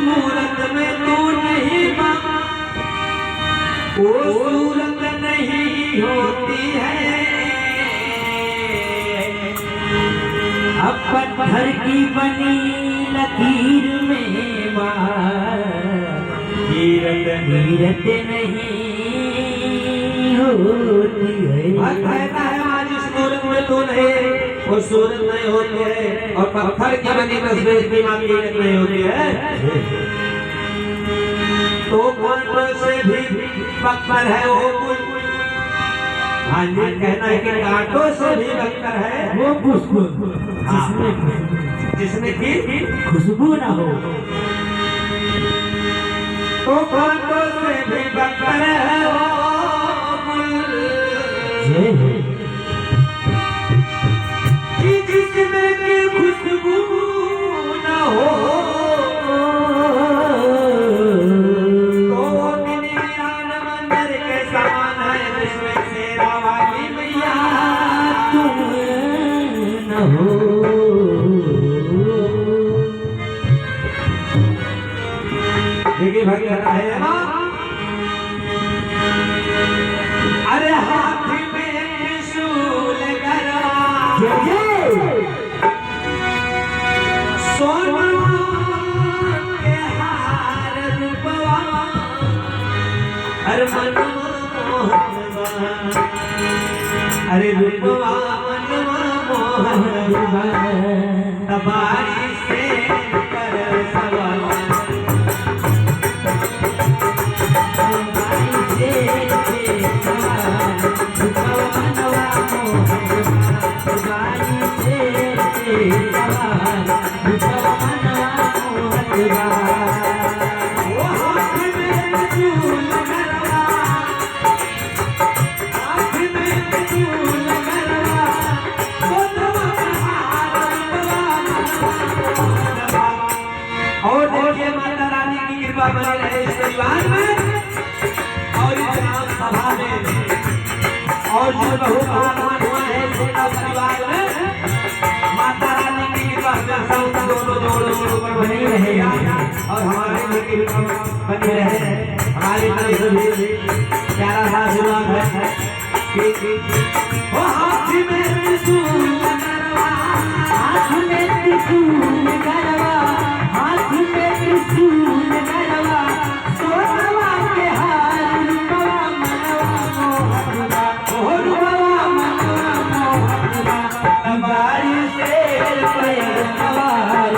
मूरत में तू नहीं माँ, वो सूरत नहीं होती है। अब पत्थर की बनी लकीर में माँ हीरत हीरत नहीं होती है। कहता है आज इस मूरत में तू नहीं, वो सूरत नहीं होती है, और पत्थर की बनी तस्वीर की माँ हीरत नहीं होती है। तो कांटों से भी बदतर है वो बुलबुल। हाँ ये कहना है कि कांटों से भी बदतर है वो खुशबू, जिसमें की खुशबू ना हो। तो कांटों से भी बदतर है वो बुलबुल, जिसमें की खुशबू ना हो। देखिए भाई है ना, अरे हाथ में त्रिशूल गरा, सोना के हार रूपवा, अरे मनवा अरे रूपवा मनवा मोहन तबारी से कर सवाल। और देखिए माता रानी की कृपा बनी रहे इस परिवार में और इस ग्राम सभा में, और जो बहुत आत्मान हुआ है छोटा परिवार में, माता रानी की कृपा दोनों जोड़ों पर बनी रहे और हमारे घर की कृपा बनी रहे। हमारी तरफ से प्यारा सा आशीर्वाद है कि वो हाथ में त्रिशूल गरवा, हाथ में त्रिशूल गरवा, हाथ में त्रिशूल गरवा, सोनवा के हार रूपवा मनवा मोहनवा, मोहनवा मनवा मोहनवा तबारी से पैर सवार,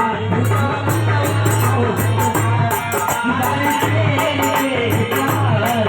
तबारी से सवार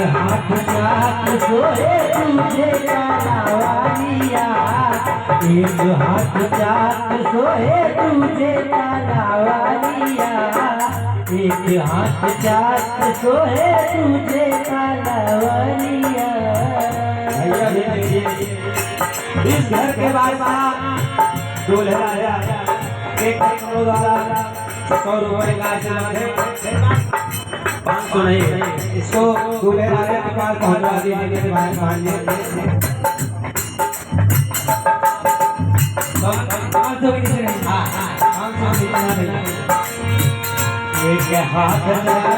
हाथ चाक सोए तुझे तालावालिया, एक हाथ चाक सोए तुझे तालावालिया, एक हाथ चाक सोए तुझे तालावालिया। इस घर के बादशाह दूल्हा आया, एक करोड़ वाला 100 रुपए का आशीर्वाद है, 500 नहीं, इसको दूल्हे वाले के पास पहुंचा दीजिए के बाद एक हाथ हाथ